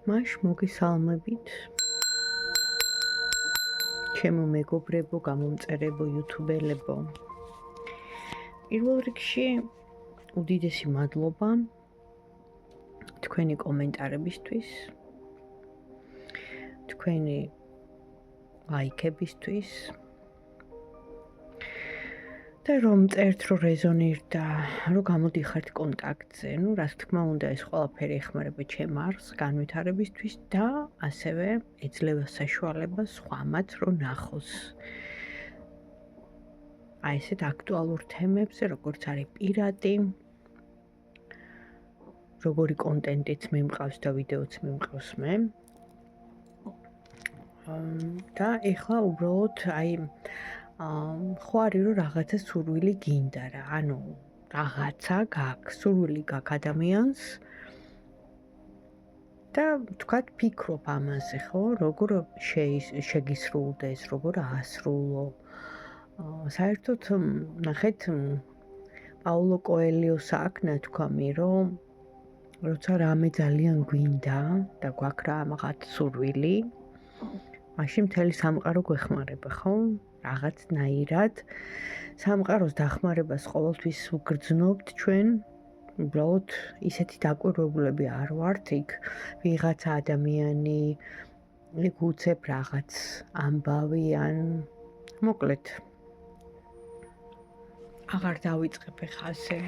მაშ მოგესალმებით ჩემო მეგობრებო, გამომწერებო, იუთუბელებო. პირველ რიგში უდიდესი მადლობა თქვენი კომენტარებისთვის, თქვენი ლაიქებისთვის და რომ წერთ, რომ რეზონირდა, რომ გამოდიხართ კონტაქტზე. Რაც თქმა უნდა, ეს ყველაფერი ეხმარება ჩემ არხს განვითარებისთვის და ასევე ეძლევა საშუალებას სხვამაც, რომ ნახოს აი ესეთ აქტუალურ თემებზე, როგორც არის პირატი, როგორი კონტენტიც მიმყავს და ვიდეოც მიმყავს მე. და ეხლა უბრალოდ აი ხო არის რომ რაღაცა სურვილი გინდა რა, ანუ რაღაცა გაქვს, სურვილი გაქვს ადამიანს და თქვათ ფიქრობ ამაზე, ხო, როგორ შეგისრულდეს, როგორ აასრულო. საერთოდ ნახეთ პაულო კოელიოს აქ ნათქვამი, რომ როცა რამე ძალიან გვინდა და გვაქვს რაღაც სურვილი, მაშინ მთელი სამყარო გვეხმარება, ხო? რაღაცნაირად სამყაროს დახმარებას ყოველთვის ვგრძნობთ ჩვენ, უბრალოდ ისეთი დაკვირვებულები არ ვართ, იქ ვიღაცა ადამიანი, იქ უცებ რაღაც ამბავი ან მოკლედ აღარ დავიწყებ ხა ასე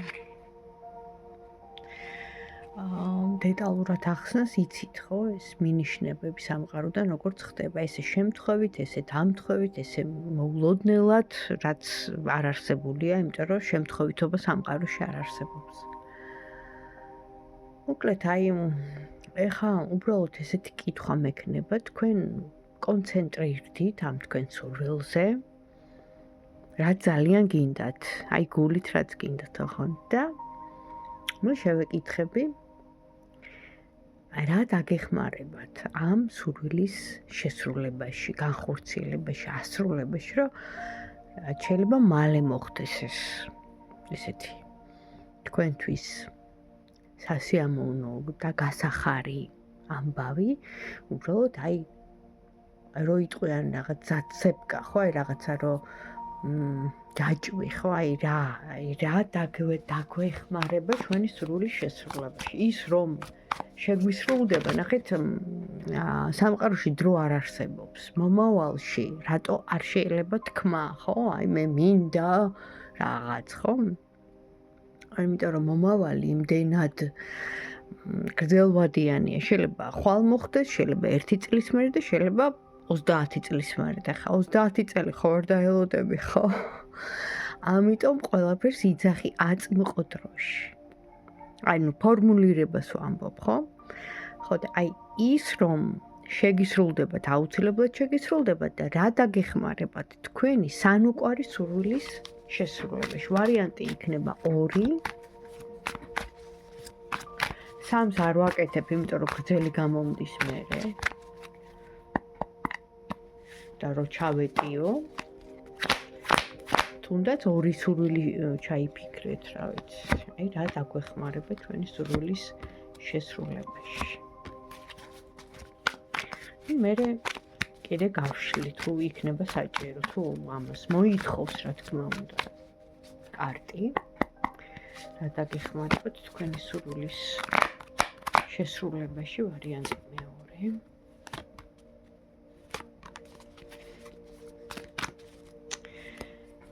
დეტალურად ახსნას, იცით ხო, ეს მინიშნებები სამყაროდან როგორც ხდება, ესე შემთხვევით, ესე დამთხვევით, ესე მოულოდნელად, რაც არ არსებულია, იმიტომ რომ შემთხვევითობა სამყაროში არ არსებობს. მოკლედ, აი, ეხა უბრალოდ ესეთი კითხვა მექნება, თქვენ კონცენტრირდით ამ თქვენ სურვილზე, რაც ძალიან გინდათ, აი გულით რაც გინდათ, ხო? და ნუ შევეკითხები, რა დაგეხმარებათ ამ სურვილის შესრულებაში, განხორციელებაში, ასრულებაში, რომ შეიძლება მალე მოხდეს ეს ესეთი თქვენთვის სასიამოვნო და გასახარი ამბავი, უბრალოდ აი რო იტყვიან რაღაც ზაცებკა, ხო, აი რაღაცა რო გაჭვი, ხო, აი რა დაგვეხმარება ჩვენი სურვილის შესრულებაში. ის რომ შეგვისრულდება, ნახეთ, სამყაროში დრო არ არსებობს. მომავალში რატო არ შეიძლება თქმა, ხო? აი მე მინდა რაღაც, ხო? იმიტომ რომ მომავალი იმდენად გრძელვადიანია, შეიძლება ხვალ მოხდეს, შეიძლება 1 წლის მერე და შეიძლება 30 წლის მერე. და ხა 30 წელი ხო არ დაელოდები, ხო? ამიტომ ყველაფერს იძახი აწმყო დროში. აი ნუ ფორმულირებას ვამბობ, ხო? ხო და აი ის რომ შეგისრულდებათ, აუცილებლად შეგისრულდებათ და რა დაგეხმარებათ თქვენი სანუკვარი სურვილის შესრულებაში. ვარიანტი იქნება 2. 3-ს არ ვაკეთებ, იმიტომ რომ გრძელი გამომდის მერე. და რო ჩავეტიო, თუნდაც 2 სურვილი ჩაიფიქრეთ, რა ვიცი. აი რა დაგვეხმარება თქვენი სურვილის შესრულებაში. მერე კიდე გავშლი, თუ იქნება საჭირო, თუ ამას მოითხოვს, რა თქმა უნდა, კარტი. რა დაგეხმარებათ თქვენი სურვილის შესრულებაში, ვარიანტი 2.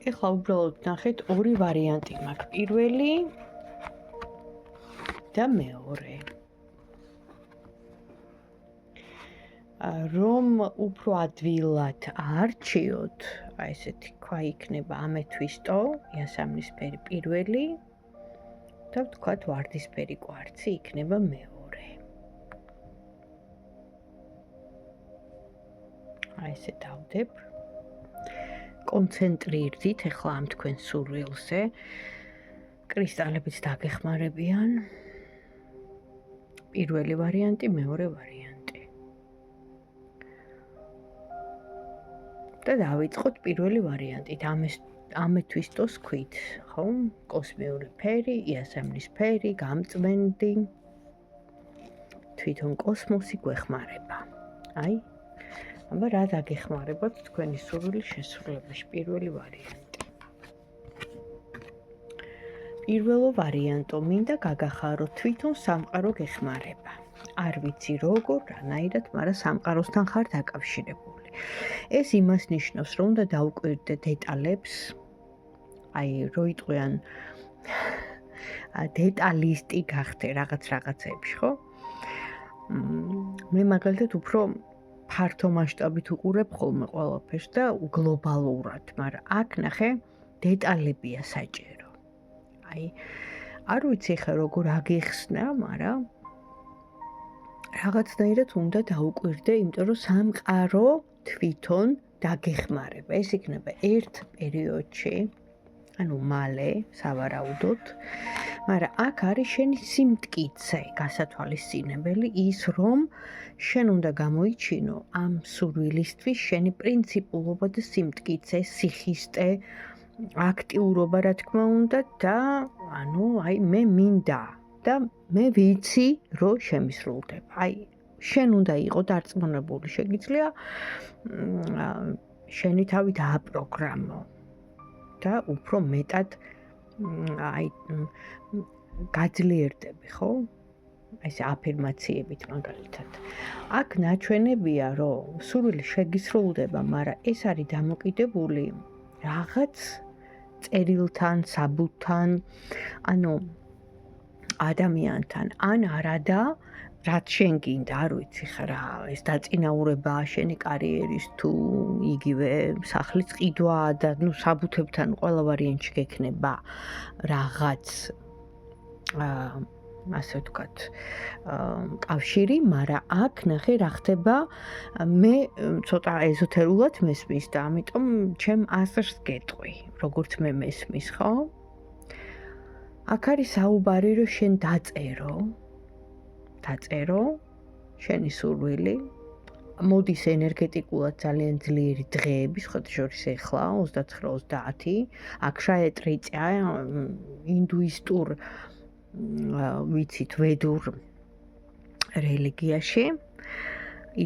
ეხლა უბრალოდ ნახეთ 2 ვარიანტი მაქვს, პირველი და მეორე. რომ უფრო ადვილად არჩიოთ, აი ესეთი ქვა იქნება ამეთვისტო, იასამნისფერი პირველი და ვთქვათ ვარდისფერი კვარცი იქნება მეორე. აი ესე დავდებ. კონცენტრირდით ახლა ამ თქვენ სურვილზე, კრისტალებიც დაგეხმარებიან. პირველი ვარიანტი, მეორე ვარიანტი. და დავიწყოთ პირველი ვარიანტით, ამეთვისტოს ქვით, ხო? კოსმიური ფერი, იასამნის ფერი, გამწვენდი. თვითონ კოსმოსი გვეხმარება. აი, აბა რა დაგეხმარებათ თქვენი სურვილი შესრულებაში? პირველი ვარიანტი. პირველო ვარიანტო, მინდა გაგახარო თვითონ სამყარო გეხმარება. არ ვიცი როგორ, რანაირად, მაგრამ სამყაროსთან ხარ დაკავშირებული. ეს იმას ნიშნავს, რომ უნდა დაუკვირდე დეტალებს, აი, რო იტყვიან დეტალისტი გახდე რაღაცებში, ხო? მე მაგალითად უფრო ფართო მასშტაბით უყურებ ხოლმე ყველაფერს და გლობალურად, მაგრამ აქ ნახე დეტალებია საჭირო. აი, არ ვიცი ხა როგორ აგიხსნა, მაგრამ რაღაცნაირად უნდა დაუკვირდე, იმიტომ რომ სამყარო თვითონ დაგეხმარება. ეს იქნება ერთ პერიოდში, ანუ მალე, სავარაუდოდ, მაგრამ აქ არის შენი სიმტკიცე, გასათვალისწინებელი ის, რომ შენ უნდა გამოიჩინო ამ სურვილისთვის შენი პრინციპულობა და სიმტკიცე, სიხისტე, აქტიურობა, რა თქმა უნდა და ანუ აი მე მინდა და მე ვიცი, რომ შემისრულდება. აი, შენ უნდა იყო დარწმუნებული, შეგიძლია შენი თავი დააპროგრამო და უფრო მეტად აი გაძლიერდები, ხო? ეს აფირმაციებით მაგალითად. აქ ნაჩვენებია, რომ სურვილი შეგისრულდება, მაგრამ ეს არის დამოკიდებული რაღაც წერილთან, საბუთთან, ანუ ადამიანთან, ან არადა, რაც შენ გინდა, არ ვიცი ხრა, ეს დაწინაურებაა შენი კარიერის თუ იგივე სახლის ყიდვა და ნუ საბუთებთან ყველა ვარიანტში გექნება რაღაც ასე ვთქვათ, კავშირი, მაგრამ აქ ნახე რა ხდება, მე ცოტა ეზოთერულად მესმის და ამიტომ ჩემ აზრს გეტყვი, როგორც მე მესმის, ხო? აქ არის საუბარი, რომ შენ დაწერო შენი სურვილი, მოდის ენერგეტიკულად ძალიან ძლიერი დღეები, შორის ეხლა 29-30, აქ შეეტრიწა ინდუისტურ ვიცით ვედურ რელიგიაში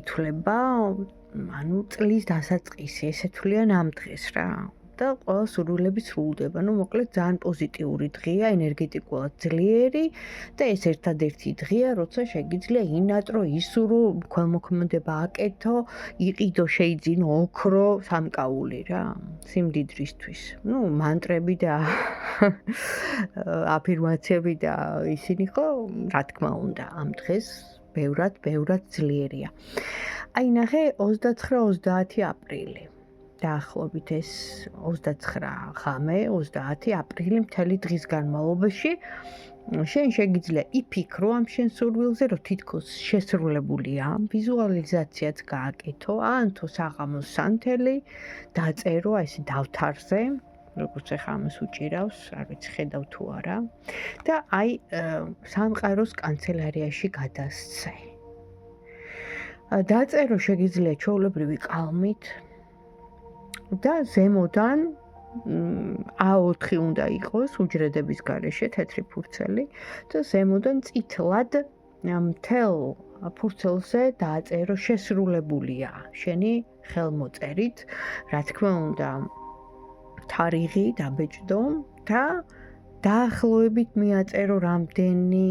ითვლება, ანუ წლის დასაწყისი, ესე თვლიან ამ დღეს რა. და ყველა სურვილები სრულდება. ნუ მოკლედ ძალიან პოზიტიური დღეა, ენერგეტიკულად ძლიერი და ეს ერთადერთი დღეა, როცა შეგიძლია ინატრო, ისურო, ქველმოქმედება აკეთო, იყიდო, შეიძინო ოქრო, სამკაული რა, სიმდიდრისთვის. ნუ მანტრები და აფირმაციები და ისინი ხო, რა თქმა უნდა, ამ დღეს ბევრად ძლიერია. აი ნახე 29-30 აპრილი. დაახლოებით ეს 29 ღამე, 30 აპრილი მთელი დღის განმავლობაში შენ შეგიძლია იფიქრო ამ შენ სურვილზე, რომ თითქოს შესრულებულია, ვიზუალიზაციაც გააკეთო, ან თუ საღამოს სანთელი დაწერო ესე დავთარზე, როგორც ახლა ამას უჭირავს, არ ვიცი ხედავ თუ არა, და აი სამყაროს კანცელარიაში გადასცე. დაწერო შეგიძლია ჩვეულებრივი კალმით და ზემოდან A4 უნდა იყოს უჯრედების გარეშე თეთრი ფურცელი და ზემოდან წითლად მთელ ფურცელზე დააწერო შესრულებულია შენი ხელმოწერით, რა თქმა უნდა თარიღი დაბეჭდო და დაახლოებით მიაწერო რამდენი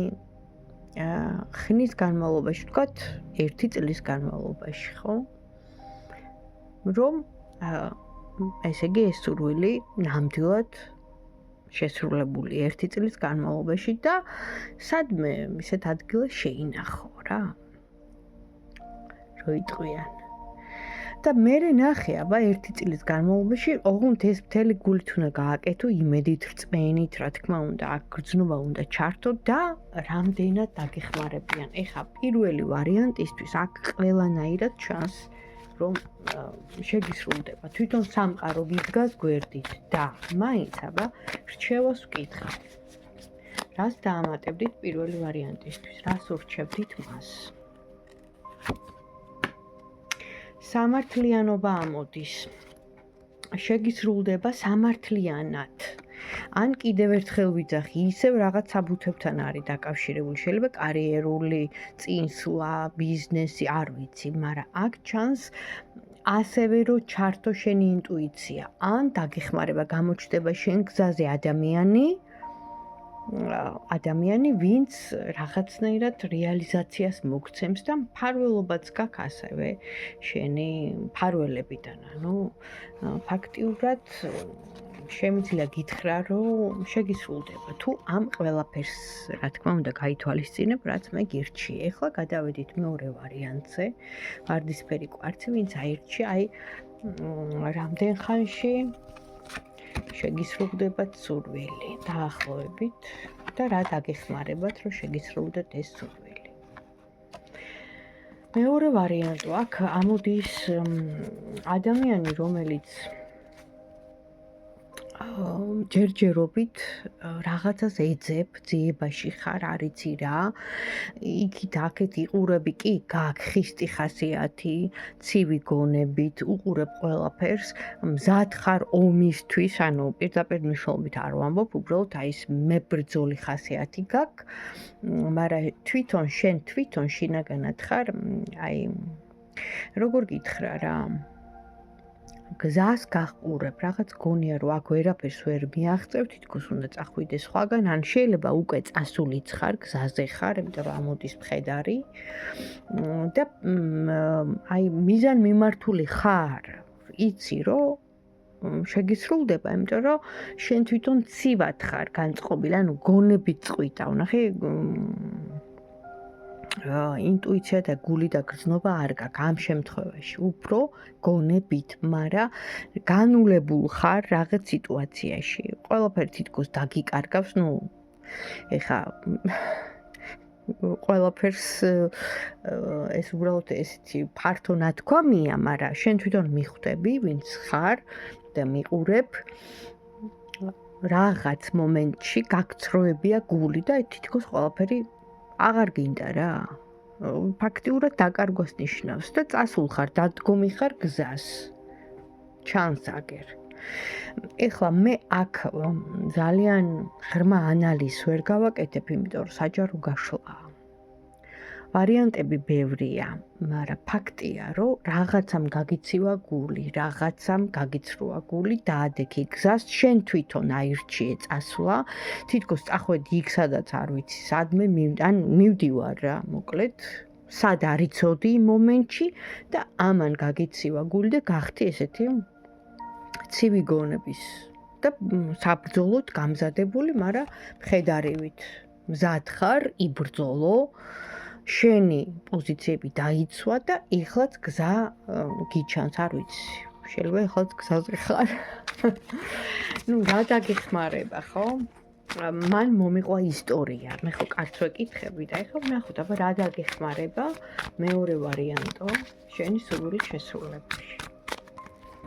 ხნის განმავლობაში, ვთქვათ 1 წლის განმავლობაში, ხო? რომ ესე იგი ეს სურვილი ნამდვილად შესრულებული 1 წლის განმავლობაში და სადმე ისეთ ადგილას შეინახო რა. რო იტყვიან. და მერე ნახე, აბა 1 წლის განმავლობაში ოღონდ ეს მთელი გულით უნდა გააკეთო, იმედით, რწმენით, რა თქმა უნდა, აქ გრძნობა უნდა ჩართო და რამდენად დაგეხმარებიან. ეხა პირველი ვარიანტისთვის აქ ყველანაირად ჩანს რომ შეგისრულდება. თვითონ სამყარო გიდგას გვერდით და მაინც აბა რჩევას ვკითხავ. რას დაამატებდით პირველი ვარიანტისთვის? რას ურჩევდით მას? სამართლიანობა ამოდის. შეგისრულდება სამართლიანად. ან კიდევ ერთხელ ვიძახი, ისევ რაღაც საბუთებთან არის დაკავშირებული. შეიძლება კარიერული წინსვლა, ბიზნესი, არ ვიცი, მაგრამ აქ ჩანს ასევე რომ ჩართო შენი ინტუიცია, ან დაგეხმარება გამოჩნდება შენ გზაზე ადამიანი, ვინც რაღაცნაირად რეალიზაციას მოგცემს და მფარველობაც გაქვს ასევე შენი მფარველებიდან. ანუ ფაქტიურად შემიძლია გითხრა, რომ შეგისრულდება. თუ ამ ყველაფერს, რა თქმა უნდა, გაითვალისწინებ, რაც მე გირჩიე. ეხლა გადავედით მეორე ვარიანტზე. ვარდისფერი კვარცი, ვინც აირჩია, რამდენ ხანში შეგისრულდებათ სურვილი, დაახლოებით და რა დაგეხმარებათ, რომ შეგისრულდეთ ეს სურვილი. მეორე ვარიანტი აქ ამოდის ადამიანი, რომელიც ჯერჯერობით რაღაცას ეძებ, ძიებაში ხარ, არ იცი რა. იქით აქეთ იყურები კი, გაქვს ხისტი ხასიათი, ცივი გონებით, უყურებ ყველაფერს, მზად ხარ ომისთვის, ანუ პირდაპირ მნიშვნელობით არ ვამბობ, უბრალოდ ეს მებრძოლი ხასიათი გაქვს, მაგრამ შენ შინაგანად ხარ, როგორ გითხრა რა, გზას გაყურებ, რაღაც გონია რომ აქ ვერაფერს ვერ მიაღწევ, თითქოს უნდა წახვიდე სხვაგან, ან შეიძლება უკვე წასულიც ხარ, გზაზე ხარ, იმიტომ რომ ამოდის მხედარი და მიზანმიმართული ხარ, იცი რომ შეგისრულდება, იმიტომ რომ შენ თვითონ ცივად ხარ განწყობილი, ანუ გონებით წყვიტა, ნახე ინტუიცია და გული და გრძნობა არ გაქვს ამ შემთხვევაში, უფრო გონებით, მაგრამ განულებულ ხარ რაღაც სიტუაციაში. ყველაფერი თითქოს დაგიკარგავს, ეხა ყველაფერს ეს უბრალოდ ესეთი ფართო ნათქვამია, მაგრამ შენ თვითონ მიხვდები, ვინც ხარ და მიყურებ რაღაც მომენტში გაგცროებია გული და თითქოს ყველაფერი აღარ გინდა რა. ფაქტიურად დაკარგვას ნიშნავს და წასულ ხარ, დადგომი ხარ გზას. ჩანს აგერ. ეხლა მე აქ ძალიან ღრმა ანალიზს ვერ გავაკეთებ, იმიტომ რომ საჯარო გაშლაა. ვარიანტები ბევრია, მაგრამ ფაქტია, რომ რაღაცამ გაგიცივა გული, რაღაცამ გაგიცრუა გული, დაადექი გზას, შენ თვითონ აირჩიე წასვლა, თითქოს წახვედი იქ, სადაც არ ვიცი, სადმე მივდივარ რა, მოკლედ, სად არ იცოდი მომენტში და ამან გაგიცივა გული და გახდი ესეთი ცივი გონების და საბრძოლოდ გამზადებული, მაგრამ მხედარივით მზად ხარ, იბრძოლო, შენი პოზიციები დაიცვა და ეხლაც გზა გიჩანს, არ ვიცი. შეიძლება ეხლაც გზაზე ხარ. რა დაგეხმარება, ხო? მან მომიყვა ისტორია. მე ხო კარგს ვეკითხები და ეხლა ვნახოთ, აბა რა დაგეხმარება? მეორე ვარიანტო, შენი სურვილის შესრულებაში.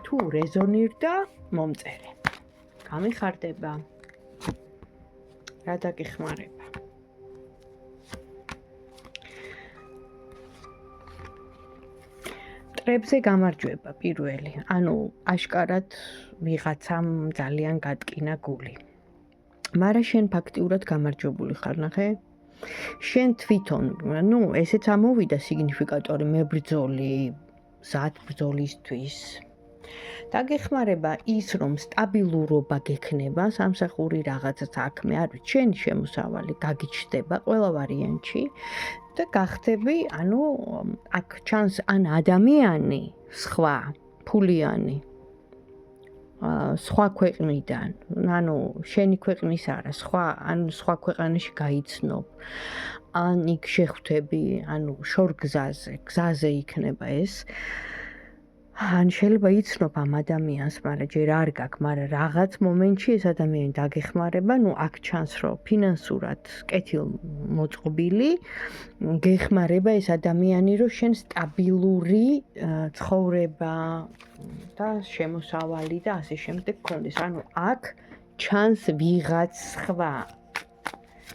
თუ რეზონირდა, მომწერე. გამიხარდება. რა დაგეხმარება? მტრებზე გამარჯვება პირველი, ანუ აშკარად ვიღაცამ ძალიან გადკინა გული. მაგრამ შენ ფაქტიურად გამარჯვებული ხარ, ნახე? შენ თვითონ, ესეც ამოვიდა სიგნიფიკატორი მებრძოლი, მზად ბრძოლისთვის. დაგეხმარება ის, რომ სტაბილურობა გექნება, სამსახური რაღაცა საქმე, არ ვიცი, შენი შემოსავალი გაგიჩნდება ყველა ვარიანტში. და გახდები, აქ ჩანს ან ადამიანი, სხვა, ფულიანი, სხვა ქვეყნიდან, შენი ქვეყნის არა, სხვა ქვეყანაში გაიცნობ, ან იქ შეხვდები, გზაზე იქნება ეს, ან შეიძლება იცნობ ამ ადამიანს, მაგრამ ჯერ არ გაქვს, მაგრამ რაღაც მომენტში ეს ადამიანი დაგეხმარება, აქ ჩანს, რომ ფინანსურად კეთილმოწყობილი, გეხმარება ეს ადამიანი, რომ შენ სტაბილური ცხოვრება და შემოსავალი და ასე შემდეგ გქონდეს. აქ ჩანს ვიღაც სხვა,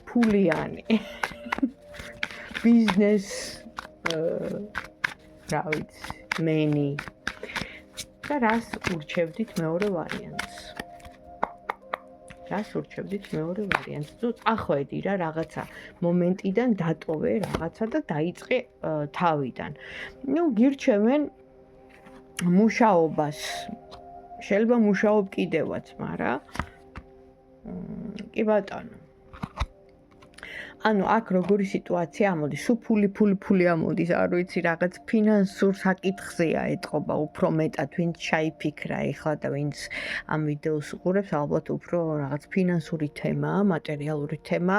ფულიანი, ბიზნეს, რა ვიცი, მენი. და რას ურჩევდით მეორე ვარიანტს? რას ურჩევდით მეორე ვარიანტს? თუ წახვედი რა რაღაცა მომენტიდან დატოვე რაღაცა და დაიწყე თავიდან. გირჩევენ მუშაობას. შეიძლება მუშაობ კიდევაც, მაგრამ კი ბატონო. ანუ აქ როგორი სიტუაცია ამოდის? ფული ამოდის, არ ვიცი, რაღაც ფინანსურ საკითხზეა ეთყობა უფრო მეტად, ვინც ჩაიფიქრა ეხლა და ვინც ამ ვიდეოს უყურებს, ალბათ უფრო რაღაც ფინანსური თემაა, მატერიალური თემა,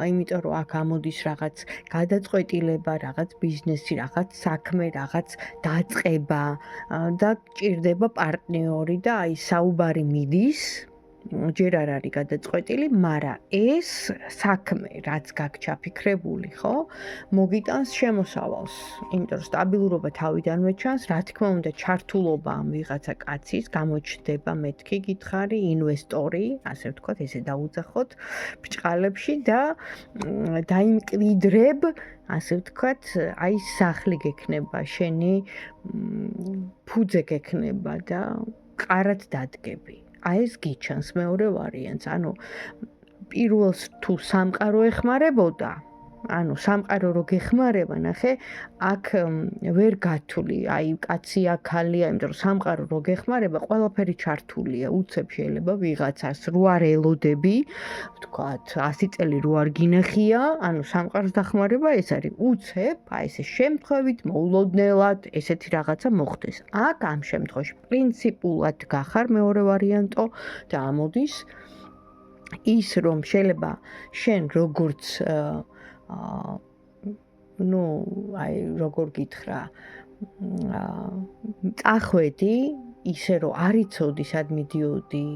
იმიტომ რომ აქ ამოდის რაღაც გადაწყვეტილება, რაღაც ბიზნესი, რაღაც საქმე, რაღაც დაწყება და ჭირდება პარტნიორი და აი საუბარი მიდის. ჯერ არ არის გადაწყვეტილი, მაგრამ ეს საქმე, რაც გაქვს ჩაფიქრებული, ხო, მოგიტანს შემოსავალს. იმიტომ რომ სტაბილურობა თავიდანვე ჩანს, რა თქმა უნდა, ჩართულობა ამ ვიღაცა კაცის გამოჩნდება, მეთქი გითხარი, ინვესტორი, ასე ვთქვათ, ესე დაუძახოთ ბრჭყალებში და დაიმკვიდრებ, ასე ვთქვათ, აი სახლი გექნება, შენი ფუძე გექნება და ყარად დადგები. აი ეს გიჩანს მეორე ვარიანტს, ანუ პირველს თუ სამყარო ეხმარებოდა, ანუ სამყარო რო გეხმარება, ნახე, აქ ვერ გათვლი, აი კაცია, ქალია, იმიტომ რომ სამყარო რო გეხმარება, ყველაფერი ჩართულია, უცებ შეიძლება ვიღაცას რო არ ელოდები, ვთქვათ, 100 წელი რო არ გინახია, ანუ სამყაროს დახმარება ეს არის, უცებ, აი ესე შემთხვევით, მოულოდნელად ესეთი რაღაცა მოხდეს. აქ ამ შემთხვევაში პრინციპულად გახარ მეორე ვარიანტო და ამოდის ის რომ შეიძლება შენ როგორც აი როგორ გითხრა წახვედი ისე რომ არ იცოდი სად მიდიოდი,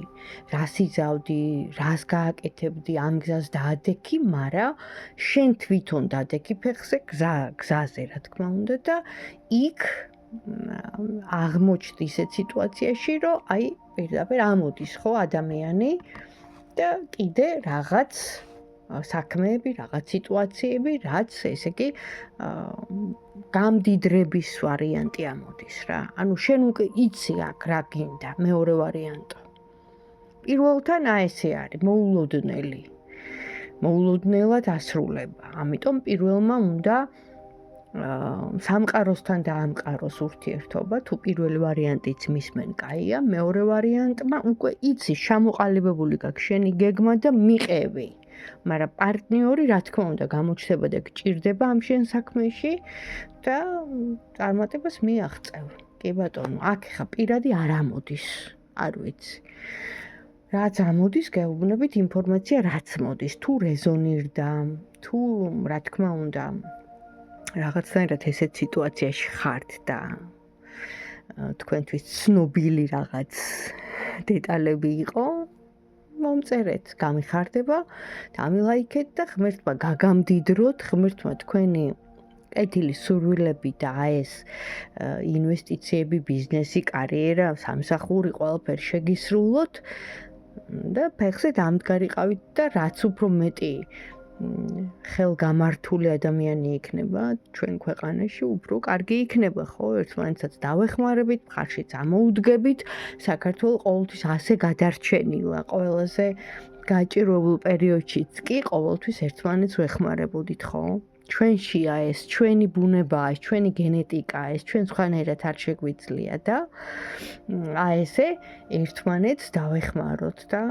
რას იზავდი, რას გააკეთებდი, ამ გზას დაადექი, მაგრამ შენ თვითონ დადექი ფეხზე გზაზე რა თქმა უნდა და იქ აღმოჩნდი ისეთ სიტუაციაში, რომ აი პირდაპირ ამოდის ხო ადამიანი და კიდე რაღაც საქმეები, რაღაც სიტუაციები, რაც ესე იგი გამდიდრების ვარიანტი ამოდის რა. ანუ შენ უკვე იცი აქ რა გინდა, მეორე ვარიანტო. პირველთან აი ესე არის, მოულოდნელი. მოულოდნელად ასრულება. ამიტომ პირველმა უნდა სამყაროსთან დაამყაროს ურთიერთობა, თუ პირველი ვარიანტიც მისმენ კაია, მეორე ვარიანტმა უკვე იცი, ჩამოყალიბებული გაქვს შენი გეგმა და მიყევი. მაგრამ პარტნიორი რა თქმა უნდა გამოჩნდება და გჭირდება ამ შენ საქმეში და წარმატებას მიაღწევ. კი ბატონო, აქ ხა პირადი არ ამოდის, არ ვიცი. რაც ამოდის, გეუბნებით ინფორმაცია რაც მოდის, თუ რეზონირდა, თუ რა თქმა უნდა რაღაცნაირად ესეთ სიტუაციაში ხართ და თქვენთვის ცნობილი რაღაც დეტალები იყო, მომწერეთ, გამიხარდება და ამილაიქეთ და ღმერთმა გაგამდიდროთ, ღმერთმა თქვენი კეთილი სურვილები და ეს ინვესტიციები, ბიზნესი, კარიერა, სამსახური, ყველაფერი შეგისრულოთ და ფეხზე დამდგარიყავით და რაც უფრო მეტი ხელგამართული ადამიანი იქნება ჩვენ ქვეყანაში, უფრო კარგი იქნება, ხო? ერთმანეთსაც დავეხმარებით, მხარშიც ამოუდგებით, საქართველო ყოველთვის ასე გადარჩენილა, ყველაზე გაჭირვებულ პერიოდშიც კი ყოველთვის ერთმანეთს ვეხმარებოდით, ხო? ჩვენშია ეს, ჩვენი ბუნებაა ეს, ჩვენი გენეტიკაა ეს, ჩვენ სხვანაირად არ შეგვიძლია და აი ესე ერთმანეთს დავეხმაროთ და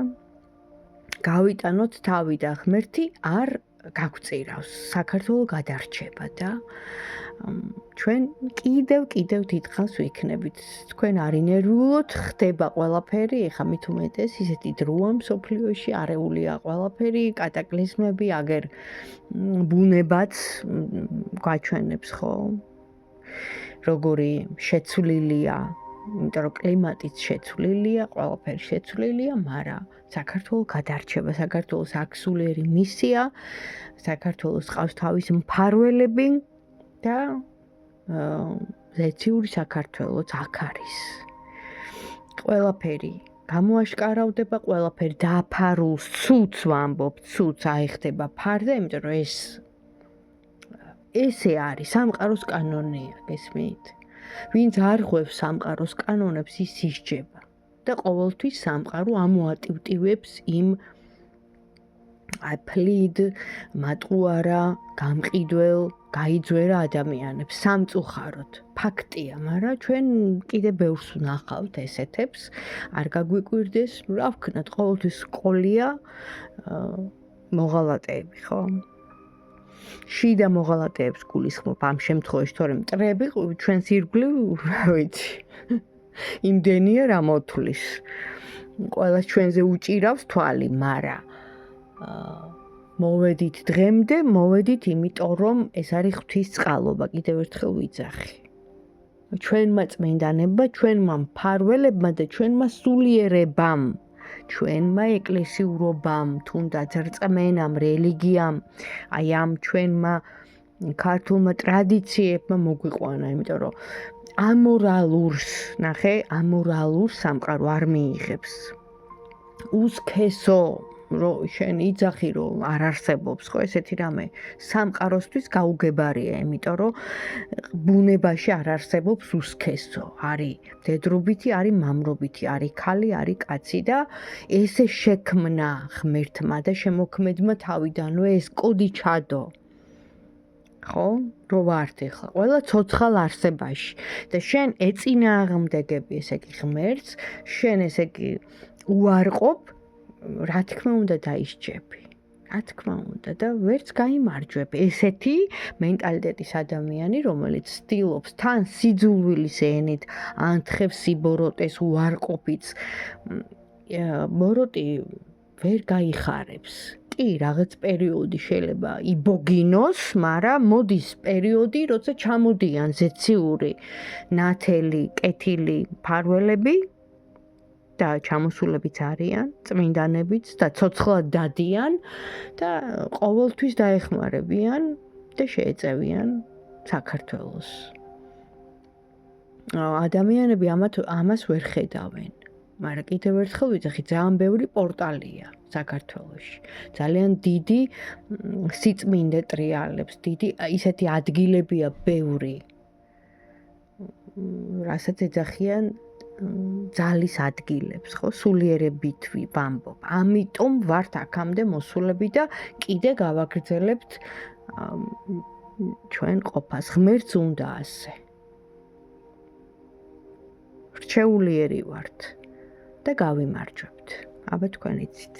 გავიტანოთ თავი და ღმერთი არ გაგვწირავს, საქართველო გადარჩება და ჩვენ კიდევ დიდხანს ვიქნებით. თქვენ არ ინერვიულოთ, ხდება ყველაფერი, ეხა მით უმეტეს ისეთი დროა მსოფლიოში, არეულია ყველაფერი, კატაკლიზმები, აგერ ბუნებაც გვაჩვენებს, ხო? როგორი შეცვლილია, იმიტომ რომ კლიმატიც შეცვლილია, ყველაფერი შეცვლილია, მაგრამ საქართველო გადარჩება, საქართველოს აქვს სულიერი მისია, საქართველოს ყავს თავის მფარველები და ზეციური საქართველოც აქ არის. ყველაფერი გამოაშკარავდება, ყველაფერი დაფარულს, ცუდს ვამბობ, ცუდს აიხდება ფარზე, იმიტომ რომ ესე არის, სამყაროს კანონია, გესმით? ვინც არ ღვევს სამყაროს კანონებს, ის ისჯება. და ყოველთვის სამყარო ამოატივტივებს იმ ფლიდ, მატყუარა, გამყიდველ, გაიძვერა ადამიანებს სამწუხაროდ. ფაქტია, მაგრამ ჩვენ კიდე ბევრს ვნახავთ ესეთებს, არ გაგვიკვირდეს, რა ვქნათ, ყოველთვის ყოლია მოღალატეები, ხო? შიდა მოღალატეებს გულისხმობ ამ შემთხვევაში, თორემ მტრები ჩვენს ირგვლივ, რა ვიცი, იმდენია რა მოთulis. ყველას ჩვენზე უჭირავს თვალი, მაგრამ მოვედით დღემდე, მოვედით იმიტომ, რომ ეს არის ღვთისწყალობა, კიდევ ერთხელ ვიძახი. ჩვენმა წმინდანებმა, ჩვენმა მფარველებმა და ჩვენმა სულიერებამ, ჩვენმა ეკლესიურობამ, თუნდაც რწმენამ, რელიგიამ, აი ამ ჩვენმა ქართულმა ტრადიციებმა მოგვიყვანა, იმიტომ რომ ამორალურს, ნახე, ამორალურს სამყარო არ მიიღებს. უსქესო რომ შენ იძახი რომ არ არსებობს ხო ესეთი რამე სამყაროსთვის გაუგებარია, იმიტომ რომ ბუნებაში არ არსებობს უსქესო, არის მდედრობითი, არის მამრობითი, არის ქალი, არის კაცი და ესე შექმნა ღმერთმა და შემოქმედმა თავიდანვე ეს კოდი ჩადო. ხო? რო ვართ ახლა ყველა ცოცხალ არსებაში და შენ ეწინააღმდეგები ესე იგი ღმერთს, შენ ესე იგი უარყოფ, რა თქმა უნდა დაისჯები. რა თქმა უნდა და ვერც გაიმარჯვებ. ესეთი მენტალიტეტის ადამიანი, რომელიც ცდილობს თან სიძულვილის ენით ანთხებს სიბოროტეს, უარყოფიც, ბოროტი ვერ გაიხარებს. კი, რაღაც პერიოდი შეიძლება იბოგინოს, მაგრამ მოდის პერიოდი, როცა ჩამოდიან ზეციური, ნათელი, კეთილი მფარველები და ჩამოსულებიც არიან, წმინდანებიც და ცოცხლად დადიან და ყოველთვის დაეხმარებიან და შეეწევიან საქართველოს. ადამიანები ამას ვერ ხედავენ. მაგრამ კიდევ ერთხელ ვიძახი, ძალიან ბევრი პორტალია საქართველოში. ძალიან დიდი სიწმინდე ტრიალებს, დიდი ისეთი ადგილებია ბევრი. რასაც ეძახიან ძალის ადგილებს, ხო, სულიერებით ვამბობ. ამიტომ ვართ აქამდე მოსულები და კიდე გავაგრძელებთ ჩვენ ყოფას. ღმერთს უნდა ასე. რჩეულიერი ვართ და გავიმარჯვებთ. აბა თქვენ იცით.